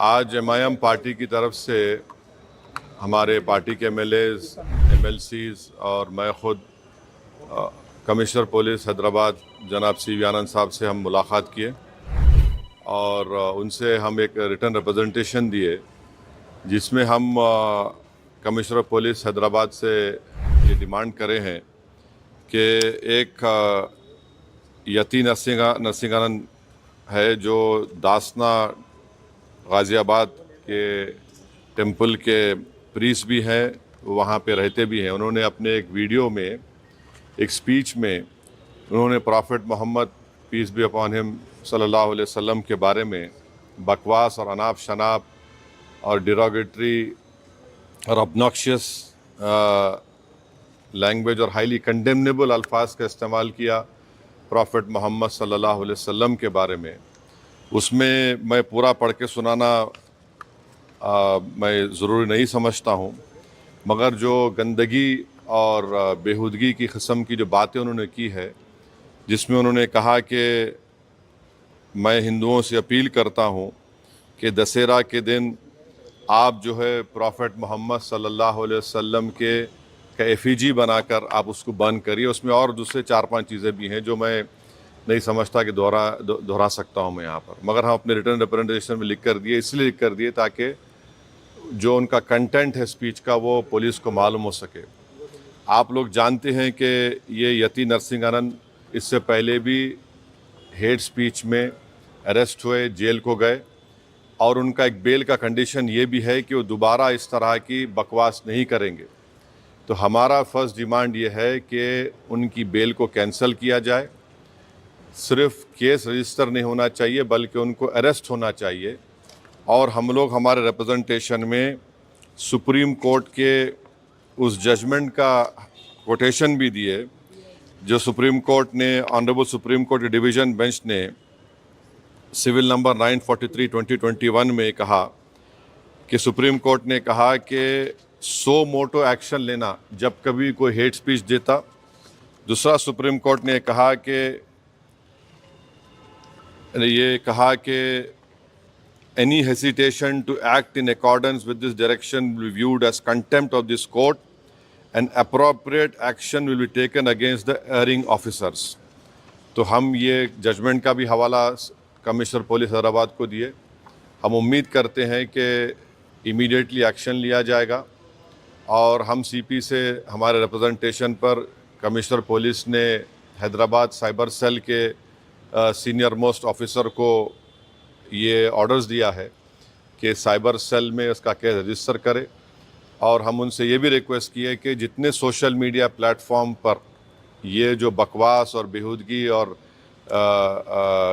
आज MIM party की तरफ से हमारे पार्टी के एमएलएज, एमएलसीज और मैं खुद कमिश्नर पुलिस हैदराबाद जनाब सीवी आनंद साहब से हम मुलाकात किए और उनसे हम एक रिटन रिप्रेजेंटेशन दिए जिसमें हम कमिश्नर पुलिस हैदराबाद से ये डिमांड करे हैं कि एक यती नरसिंहानंद है जो दासना गाज़ियाबाद के टेंपल के प्रीस्ट भी हैं, वहाँ पे रहते भी हैं। उन्होंने अपने एक वीडियो में, एक स्पीच में उन्होंने prophet Muhammad peace be upon him सल्लल्लाहु अलैहि वसल्लम के बारे में बकवास और अनाप शनाप और डिरोगेटरी और ऑब्नॉक्शियस लैंग्वेज और हाईली कंडेमनेबल अल्फाज का इस्तेमाल किया प्रॉफिट मोहम्मद सल्लल्लाहु अलैहि वसल्लम के बारे में। उसमें मैं पूरा पढ़ के सुनाना मैं ज़रूरी नहीं समझता हूँ, मगर जो गंदगी और बेहूदगी की किस्म की जो बातें उन्होंने की है, जिसमें उन्होंने कहा कि मैं हिंदुओं से अपील करता हूँ कि दशहरा के दिन आप जो है प्रॉफिट मोहम्मद सल्लल्लाहु अलैहि वसल्लम के का एफिजी बनाकर आप उसको बंद करिए। उसमें और दूसरे 4-5 चीज़ें भी हैं जो मैं नहीं समझता कि दोहरा सकता हूँ मैं यहाँ पर, मगर हम अपने रिटर्न रिप्रेजेंटेशन में लिख कर दिए, इसलिए लिख कर दिए ताकि जो उनका कंटेंट है स्पीच का वो पुलिस को मालूम हो सके। आप लोग जानते हैं कि ये यती नरसिंहानंद इससे पहले भी हेट स्पीच में अरेस्ट हुए, जेल को गए और उनका एक बेल का कंडीशन ये भी है कि वो दोबारा इस तरह की बकवास नहीं करेंगे। तो हमारा फर्स्ट डिमांड ये है कि उनकी बेल को कैंसिल किया जाए। सिर्फ केस रजिस्टर नहीं होना चाहिए बल्कि उनको अरेस्ट होना चाहिए। और हम लोग हमारे रिप्रेजेंटेशन में सुप्रीम कोर्ट के उस जजमेंट का कोटेशन भी दिए जो सुप्रीम कोर्ट ने, honourable supreme court division bench ने सिविल नंबर 943/2021 में कहा कि सुप्रीम कोर्ट ने कहा कि सो मोटो एक्शन लेना जब कभी कोई हेट स्पीच देता। दूसरा, सुप्रीम कोर्ट ने कहा कि any hesitation to act in accordance with this direction will be viewed as contempt of this court and appropriate action will be taken against the erring officers। तो हम ये judgement का भी हवाला कमिश्नर पुलिस हैदराबाद को दिए। हम उम्मीद करते हैं कि इमीडिएटली एक्शन लिया जाएगा और हम सीपी से हमारे रिप्रेजेंटेशन पर कमिश्नर पुलिस ने हैदराबाद साइबर सेल के सीनियर मोस्ट ऑफिसर को ये ऑर्डर्स दिया है कि साइबर सेल में उसका केस रजिस्टर करे। और हम उनसे ये भी रिक्वेस्ट की है कि जितने सोशल मीडिया प्लेटफॉर्म पर ये जो बकवास और बेहूदगी और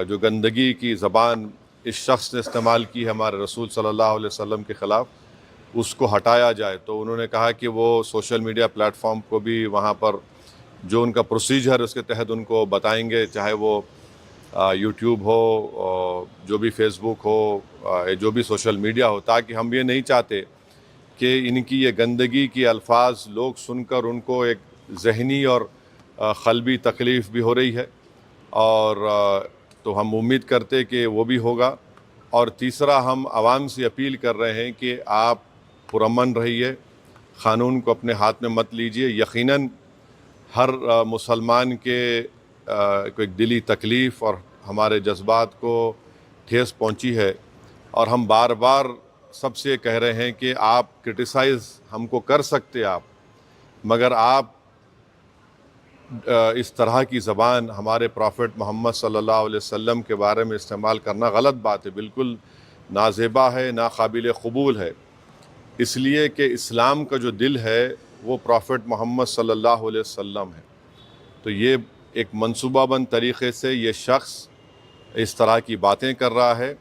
जो गंदगी की ज़बान इस शख्स ने इस्तेमाल की है हमारे रसूल सल्लल्लाहु अलैहि वसल्लम के ख़िलाफ़, उसको हटाया जाए। तो उन्होंने कहा कि वो सोशल मीडिया प्लेटफॉर्म को भी वहाँ पर जो उनका प्रोसीजर उसके तहत उनको बताएंगे, चाहे वो यूट्यूब हो, जो भी फेसबुक हो, जो भी सोशल मीडिया हो, ताकि हम ये नहीं चाहते कि इनकी ये गंदगी की अल्फाज लोग सुनकर उनको एक ज़हनी और क़ल्बी तकलीफ़ भी हो रही है। और तो हम उम्मीद करते कि वो भी होगा। और तीसरा, हम आवाम से अपील कर रहे हैं कि आप पुरअमन रहिए, क़ानून को अपने हाथ में मत लीजिए। यकीनन हर मुसलमान के को एक दिली तकलीफ़ और हमारे जज्बात को ठेस पहुंची है और हम बार बार सबसे कह रहे हैं कि आप क्रिटिसाइज़ हमको कर सकते आप, मगर आप इस तरह की ज़बान हमारे प्रॉफिट मोहम्मद सल्लल्लाहु अलैहि वसल्लम के बारे में इस्तेमाल करना गलत बात है, बिल्कुल नाज़ेबा है, नाकाबिल क़बूल है। इसलिए कि इस्लाम का जो दिल है वो प्रॉफिट मोहम्मद सल्लल्लाहु अलैहि वसल्लम है। तो ये एक मंसूबाबंद तरीक़े से ये शख्स इस तरह की बातें कर रहा है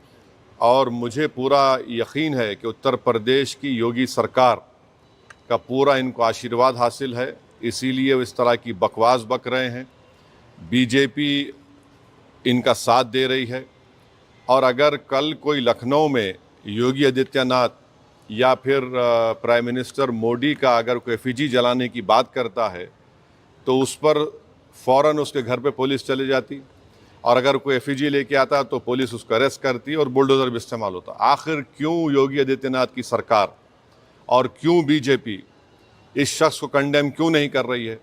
और मुझे पूरा यकीन है कि उत्तर प्रदेश की योगी सरकार का पूरा इनको आशीर्वाद हासिल है, इसीलिए वो इस तरह की बकवास बक रहे हैं। बीजेपी इनका साथ दे रही है और अगर कल कोई लखनऊ में योगी आदित्यनाथ या फिर प्राइम मिनिस्टर मोदी का अगर कोई एफिजी जलाने की बात करता है तो उस पर फ़ौरन उसके घर पे पुलिस चली जाती और अगर कोई एफईजी लेके आता तो पुलिस उसको अरेस्ट करती और बुलडोज़र भी इस्तेमाल होता। आखिर क्यों योगी आदित्यनाथ की सरकार और क्यों बीजेपी इस शख्स को कंडेम क्यों नहीं कर रही है?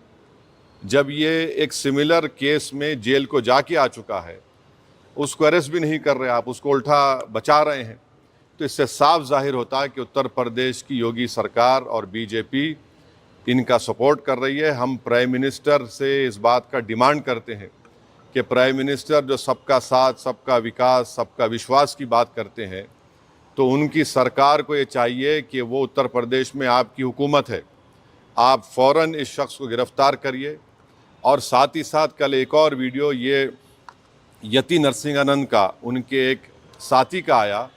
जब ये एक सिमिलर केस में जेल को जाके आ चुका है, उसको अरेस्ट भी नहीं कर रहे आप, उसको उल्टा बचा रहे हैं। तो इससे साफ जाहिर होता है कि उत्तर प्रदेश की योगी सरकार और बीजेपी इनका सपोर्ट कर रही है। हम प्राइम मिनिस्टर से इस बात का डिमांड करते हैं कि प्राइम मिनिस्टर जो सबका साथ, सबका विकास, सबका विश्वास की बात करते हैं, तो उनकी सरकार को ये चाहिए कि वो उत्तर प्रदेश में आपकी हुकूमत है, आप फ़ौरन इस शख्स को गिरफ़्तार करिए। और साथ ही साथ कल एक और वीडियो ये यति नरसिंहानंद का, उनके एक साथी का आया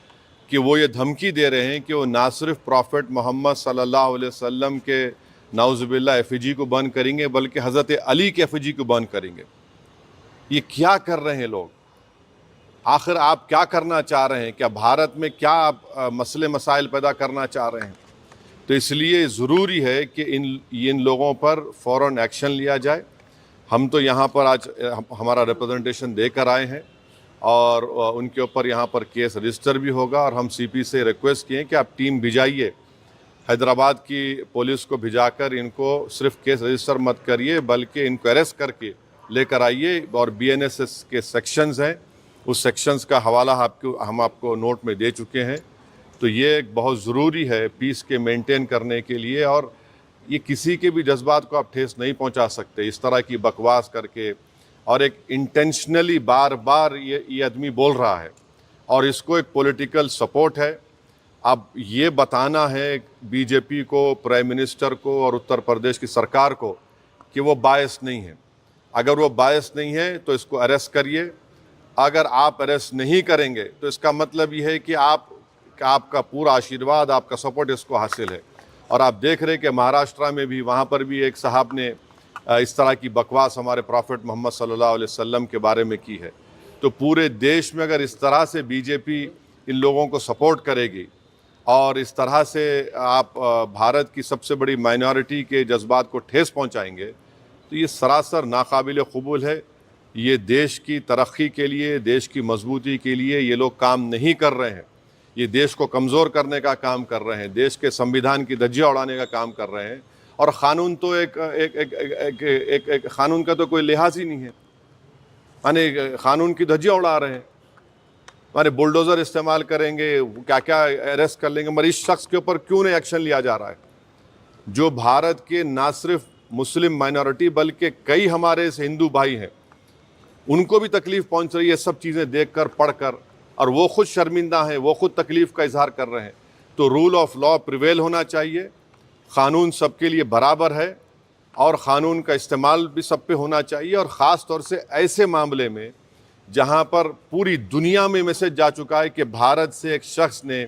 कि वो ये धमकी दे रहे हैं कि वो ना सिर्फ प्रॉफेट मोहम्मद सल्लल्लाहु अलैहि वसल्लम के नाउज़ुबिल्लाह एफईजी को बंद करेंगे, बल्कि हज़रत अली के एफईजी को बंद करेंगे। ये क्या कर रहे हैं लोग? आखिर आप क्या करना चाह रहे हैं? क्या भारत में क्या आप मसले मसाइल पैदा करना चाह रहे हैं? तो इसलिए ज़रूरी है कि इन लोगों पर फ़ौरन एक्शन लिया जाए। हम तो यहाँ पर आज हमारा रिप्रेजेंटेशन देकर आए हैं और उनके ऊपर यहाँ पर केस रजिस्टर भी होगा। और हम सीपी से रिक्वेस्ट किए कि आप टीम भिजाइए, हैदराबाद की पुलिस को भिजाकर इनको सिर्फ केस रजिस्टर मत करिए, बल्कि इनको अरेस्ट करके लेकर आइए। और बीएनएसएस के सेक्शंस हैं, उस सेक्शंस का हवाला हम आपको नोट में दे चुके हैं। तो ये एक बहुत ज़रूरी है पीस के मेंटेन करने के लिए। और ये किसी के भी जज्बात को आप ठेस नहीं पहुंचा सकते इस तरह की बकवास करके। और एक इंटेंशनली बार बार ये आदमी बोल रहा है और इसको एक पॉलिटिकल सपोर्ट है। अब ये बताना है बीजेपी को, प्राइम मिनिस्टर को और उत्तर प्रदेश की सरकार को कि वो बायस नहीं है। अगर वो बायस नहीं है तो इसको अरेस्ट करिए। अगर आप अरेस्ट नहीं करेंगे तो इसका मतलब ये है कि आपका पूरा आशीर्वाद, आपका सपोर्ट इसको हासिल है। और आप देख रहे हैं कि महाराष्ट्र में भी, वहाँ पर भी एक साहब ने इस तरह की बकवास हमारे प्रॉफेट मोहम्मद सल्लल्लाहु अलैहि वसल्लम के बारे में की है। तो पूरे देश में अगर इस तरह से बीजेपी इन लोगों को सपोर्ट करेगी और इस तरह से आप भारत की सबसे बड़ी माइनॉरिटी के जज्बात को ठेस पहुंचाएंगे, तो ये सरासर नाकाबिल कबूल है। ये देश की तरक्की के लिए, देश की मजबूती के लिए ये लोग काम नहीं कर रहे हैं। ये देश को कमज़ोर करने का काम कर रहे हैं, देश के संविधान की धज्जियाँ उड़ाने का काम कर रहे हैं। और क़ानून तो एक क़ानून का तो कोई लिहाज ही नहीं है, माने क़ानून की धज्जियाँ उड़ा रहे हैं। माने बुलडोज़र इस्तेमाल करेंगे, क्या क्या अरेस्ट कर लेंगे, मगर इस शख्स के ऊपर क्यों नहीं एक्शन लिया जा रहा है? जो भारत के ना सिर्फ मुस्लिम माइनॉरिटी बल्कि कई हमारे हिंदू भाई हैं, उनको भी तकलीफ़ पहुंच रही है सब चीज़ें देखकर, पढ़कर, और वो खुद शर्मिंदा हैं, वो खुद तकलीफ़ का इजहार कर रहे हैं। तो रूल ऑफ लॉ प्रिवेल होना चाहिए, क़ानून सबके लिए बराबर है और क़ानून का इस्तेमाल भी सब पे होना चाहिए। और ख़ास तौर से ऐसे मामले में जहाँ पर पूरी दुनिया में मैसेज जा चुका है कि भारत से एक शख्स ने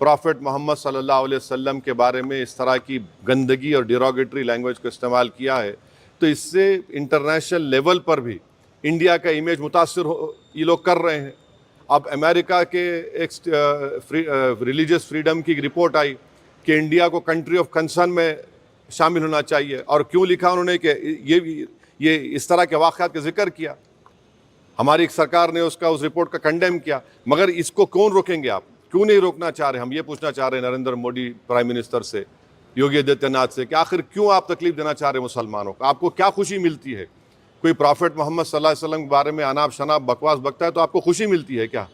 प्रॉफेट मोहम्मद सल्लल्लाहु अलैहि वसल्लम के बारे में इस तरह की गंदगी और डिरोगेटरी लैंग्वेज को इस्तेमाल किया है, तो इससे इंटरनेशनल लेवल पर भी इंडिया का इमेज मुतासर ये लोग कर रहे हैं। अब अमेरिका के एक रिलीजियस फ्रीडम की रिपोर्ट आई कि इंडिया को कंट्री ऑफ कंसर्न में शामिल होना चाहिए। और क्यों लिखा उन्होंने कि ये इस तरह के वाक़यात का जिक्र किया, हमारी सरकार ने उस रिपोर्ट का कंडेम किया। मगर इसको कौन रोकेंगे आप? क्यों नहीं रोकना चाह रहे? हम ये पूछना चाह रहे हैं नरेंद्र मोदी प्राइम मिनिस्टर से, योगी आदित्यनाथ से, कि आखिर क्यों आप तकलीफ देना चाह रहे हैं मुसलमानों को? आपको क्या खुशी मिलती है? कोई प्रॉफेट मोहम्मद सल्लल्लाहु अलैहि वसल्लम के बारे में अनाप शनाप बकवास बकता है तो आपको खुशी मिलती है क्या?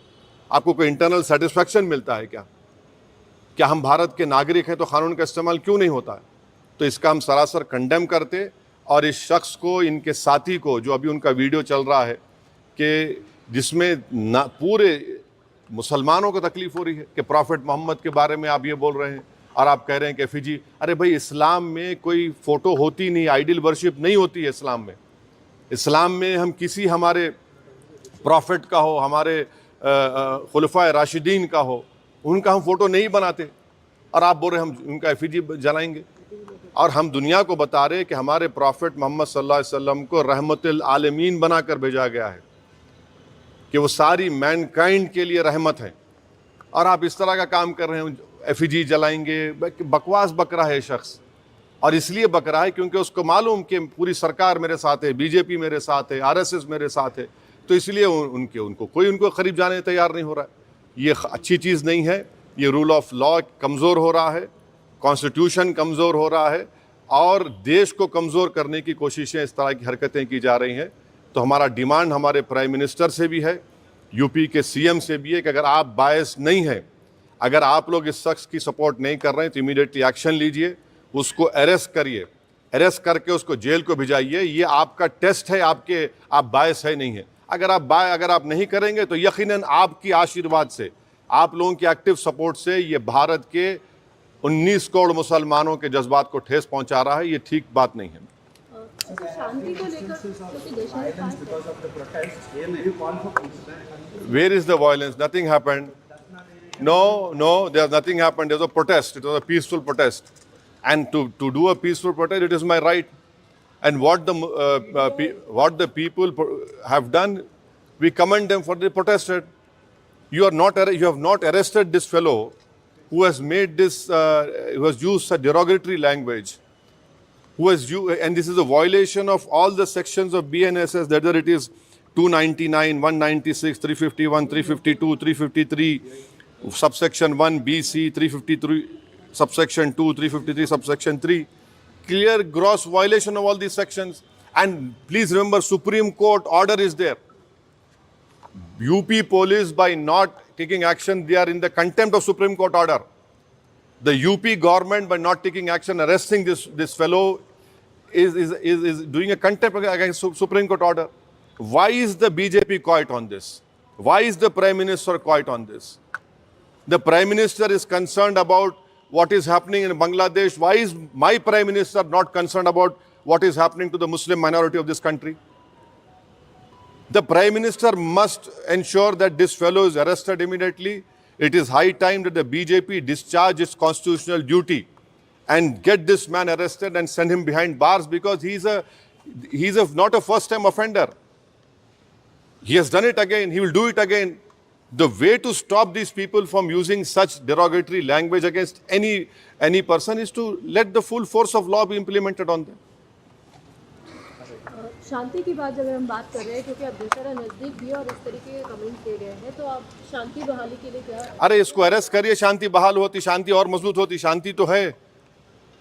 आपको कोई इंटरनल सेटिस्फैक्शन मिलता है क्या? क्या हम भारत के नागरिक हैं तो क़ानून का इस्तेमाल क्यों नहीं होता है? तो इसका हम सरासर कंडेम करते। और इस शख्स को, इनके साथी को, जो अभी उनका वीडियो चल रहा है कि जिसमें पूरे मुसलमानों को तकलीफ़ हो रही है कि प्रॉफेट मोहम्मद के बारे में आप ये बोल रहे हैं और आप कह रहे हैं कि एफईजी। अरे भाई, इस्लाम में कोई फ़ोटो होती नहीं, आइडल वर्शिप नहीं होती है इस्लाम में। इस्लाम में हम किसी हमारे प्रॉफिट का हो, हमारे खुलफाए राशिदीन का हो, उनका हम फ़ोटो नहीं बनाते। और आप बोल रहे हम उनका एफईजी जलाएंगे। और हम दुनिया को बता रहे कि हमारे प्रॉफिट मोहम्मद सल्लल्लाहु अलैहि वसल्लम को रहमतुल आलमीन बनाकर भेजा गया है, कि वो सारी मैनकाइंड के लिए रहमत है। और आप इस तरह का काम कर रहे हैं, एफईजी जलाएंगे। बकवास बक रहा है शख्स, और इसलिए बक रहा है क्योंकि उसको मालूम कि पूरी सरकार मेरे साथ है, बीजेपी मेरे साथ है, आरएसएस मेरे साथ है। तो इसलिए उनको कोई उनको करीब जाने तैयार नहीं हो रहा है। ये अच्छी चीज़ नहीं है। ये रूल ऑफ लॉ कमज़ोर हो रहा है, कॉन्स्टिट्यूशन कमज़ोर हो रहा है और देश को कमज़ोर करने की कोशिशें, इस तरह की हरकतें की जा रही हैं। तो हमारा डिमांड हमारे प्राइम मिनिस्टर से भी है, यूपी के सीएम से भी है कि अगर आप बायस नहीं हैं, अगर आप लोग इस शख्स की सपोर्ट नहीं कर रहे हैं तो इमीडिएटली एक्शन लीजिए, उसको अरेस्ट करिए, अरेस्ट करके उसको जेल को भिजाइए। ये आपका टेस्ट है, आप बायस है नहीं है। अगर आप नहीं करेंगे तो यकीनन आपकी आशीर्वाद से, आप लोगों की एक्टिव सपोर्ट से ये भारत के 19 करोड़ मुसलमानों के जज्बात को ठेस पहुंचा रहा है। ये ठीक बात नहीं है। शांति को लेकर Where is the violence? Nothing happened. No, there's nothing happened. There's a protest. It was a peaceful protest. And to do a peaceful protest, it is my right. And what the people have done, we commend them for the protested. You have not arrested this fellow who has made this, who has used such derogatory language, and this is a violation of all the sections of BNSS, whether it is 299, 196, 351, 352, 353, subsection 1, BC, 353, subsection 2, 353, subsection 3. Clear gross violation of all these sections. And please remember, Supreme Court order is there. UP police, by not taking action, they are in the contempt of Supreme Court order. The UP government, by not taking action, arresting this fellow, is doing a contempt against Supreme Court order. Why is the BJP quiet on this? Why is the Prime Minister quiet on this? The Prime Minister is concerned about what is happening in Bangladesh. Why is my Prime Minister not concerned about what is happening to the Muslim minority of this country? The Prime Minister must ensure that this fellow is arrested immediately. It is high time that the BJP discharge its constitutional duty and get this man arrested and send him behind bars, because he's not a first-time offender. He has done it again. He will do it again. The way to stop these people from using such derogatory language against any person is to let the full force of law be implemented on them. शांति की बात अगर हम बात कर रहे हैं, क्योंकि अब दशहरा नजदीक भी और इस तरीके के कमेंट किए गए हैं, तो आप शांति बहाली के लिए क्या? अरे इसको अरेस्ट करिए, शांति बहाल होती, शांति और मजबूत होती। शांति तो है।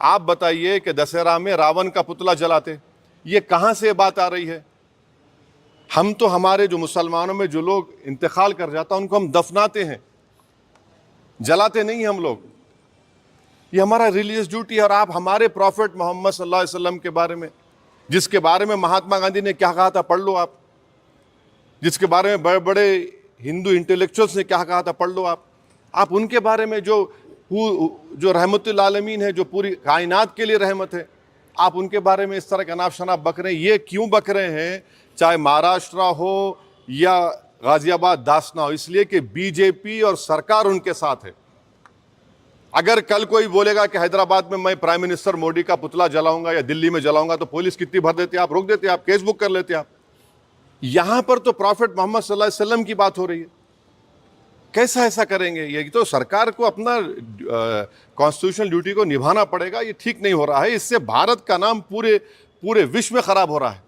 आप बताइए कि दशहरा में रावण का पुतला जलाते, ये कहां से बात आ रही है? हम तो हमारे जो मुसलमानों में जो लोग इंतकाल कर जाता उनको हम दफनाते हैं, जलाते नहीं हम लोग। ये हमारा रिलीजियस ड्यूटी है। और आप हमारे प्रॉफिट मोहम्मद सल्लल्लाहु अलैहि वसल्लम के बारे में, जिसके बारे में महात्मा गांधी ने क्या कहा था, पढ़ लो आप। जिसके बारे में बड़े बड़े हिंदू इंटेलेक्चुअल्स ने क्या कहा था, पढ़ लो आप उनके बारे में जो रहमतुल आलमीन है, जो पूरी कायनात के लिए रहमत है, आप उनके बारे में इस तरह का नाफ शनाफ बक रहे हैं। ये क्यों बक रहे हैं? चाहे महाराष्ट्र हो या गाजियाबाद दासना हो, इसलिए कि बीजेपी और सरकार उनके साथ है। अगर कल कोई बोलेगा कि हैदराबाद में मैं प्राइम मिनिस्टर मोदी का पुतला जलाऊंगा या दिल्ली में जलाऊंगा, तो पुलिस कितनी भर देती है, आप रोक देते, आप केस बुक कर लेते आप। यहां पर तो प्रॉफिट मोहम्मद सल्लल्लाहु अलैहि वसल्लम की बात हो रही है। कैसा ऐसा करेंगे? ये तो सरकार को अपना कॉन्स्टिट्यूशनल ड्यूटी को निभाना पड़ेगा। ये ठीक नहीं हो रहा है। इससे भारत का नाम पूरे विश्व में खराब हो रहा है।